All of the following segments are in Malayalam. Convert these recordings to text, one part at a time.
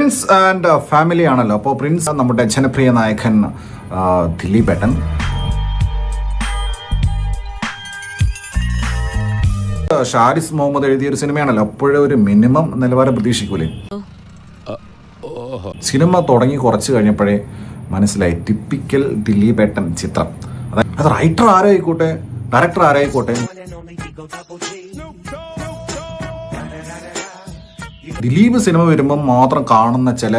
പ്രിൻസ് ആൻഡ് ഫാമിലി ആണല്ലോ. അപ്പോൾ പ്രിൻസ് നമ്മുടെ ജനപ്രിയ നായകൻ ദിലീപേട്ടൻ, ഷാരിസ് മുഹമ്മദ് എഴുതിയൊരു സിനിമയാണല്ലോ. അപ്പോഴേ ഒരു മിനിമം നിലവാരം പ്രതീക്ഷിക്കൂലേ? സിനിമ തുടങ്ങി കുറച്ച് കഴിഞ്ഞപ്പോഴേ മനസ്സിലായി ടിപ്പിക്കൽ ദിലീപേട്ടൻ ചിത്രം. അത് റൈറ്റർ ആരായിക്കോട്ടെ, ഡയറക്ടർ ആരായിക്കോട്ടെ, ദിലീപ് സിനിമ വരുമ്പം മാത്രം കാണുന്ന ചില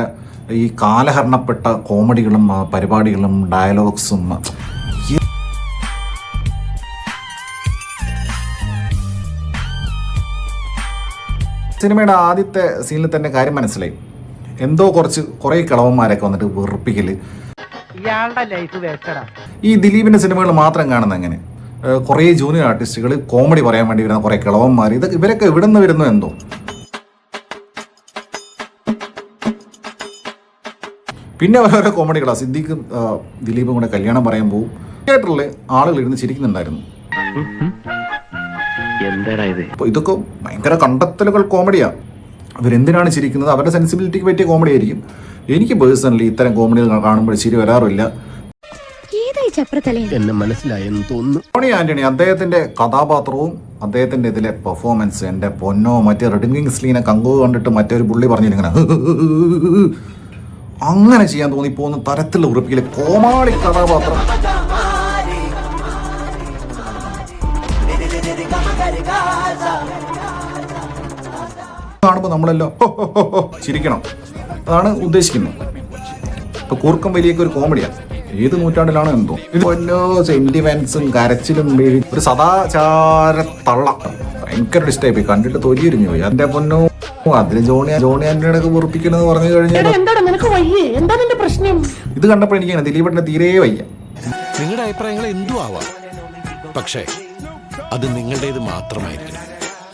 ഈ കാലഹരണപ്പെട്ട കോമഡികളും പരിപാടികളും ഡയലോഗ്സും. സിനിമയുടെ ആദ്യത്തെ സീനിൽ തന്നെ കാര്യം മനസ്സിലായി. എന്തോ കുറേ കിളവന്മാരൊക്കെ വന്നിട്ട് വെറുപ്പിക്കല്. ഈ ദിലീപിന്റെ സിനിമകൾ മാത്രം കാണുന്ന എങ്ങനെ കുറേ ജൂനിയർ ആർട്ടിസ്റ്റുകൾ കോമഡി പറയാൻ വേണ്ടി വരുന്ന കുറേ കിളവന്മാർ, ഇവരൊക്കെ എവിടെ നിന്ന് വരുന്നു എന്തോ. പിന്നെ ഓരോരോ കോമഡികളാണ്. സിദ്ദീഖും ദിലീപും കൂടെ കല്യാണം പറയാൻ പോകും. തിയേറ്ററിൽ ആളുകൾ ഇരുന്ന് ചിരിക്കുന്നുണ്ടായിരുന്നു. അപ്പോൾ ഇതൊക്കെ ഭയങ്കര കണ്ടെത്തലുകൾ കോമഡിയാണ്. ഇവരെന്തിനാണ് ചിരിക്കുന്നത്? അവരുടെ സെൻസിബിലിറ്റിക്ക് പറ്റിയ കോമഡി ആയിരിക്കും. എനിക്ക് പേഴ്സണലി ഇത്തരം കോമഡികൾ കാണുമ്പോൾ ചിരി വരാറില്ല. ടോണി ആന്റണി അദ്ദേഹത്തിന്റെ കഥാപാത്രവും അദ്ദേഹത്തിന്റെ ഇതിലെ പെർഫോമൻസ്, എന്റെ പൊന്നോ, മറ്റേ റെഡ് കിങ്സ്ലീനെ കങ്കു കണ്ടിട്ട് മറ്റൊരു പുള്ളി പറഞ്ഞിങ്ങനെ അങ്ങനെ ചെയ്യാൻ തോന്നിപ്പോകുന്ന തരത്തിലുള്ള ഉറപ്പിക്കല് കോമാളി കഥാപാത്രം. കാണുമ്പോൾ നമ്മളെല്ലാം ചിരിക്കണം, അതാണ് ഉദ്ദേശിക്കുന്നത്. ഇപ്പൊ കൂർക്കം വലിയൊക്കെ ഒരു കോമഡിയാണ്. ഏത് നൂറ്റാണ്ടിലാണ് എന്തോ ഇത് ഓരോ സെന്റിമെന്റ്സും കരച്ചിലും ഒരു സദാചാര തള്ള ഭയങ്കര ഇഷ്ടമായി പോയി. കണ്ടിട്ട് തൊലിയിരിഞ്ഞു പോയി. എന്റെ പൊന്നോ, അതിന് ജോണി ആന്റണിയൊക്കെ വെറുപ്പിക്കണെന്ന് പറഞ്ഞു കഴിഞ്ഞാൽ ഇത് കണ്ടപ്പോൾ എനിക്ക് ദിലീപേട്ടനെ തീരെ വയ്യ. നിങ്ങളുടെ അഭിപ്രായങ്ങൾ എന്തും ആവാം, പക്ഷേ അത് നിങ്ങളുടേത് മാത്രമായിരിക്കണം.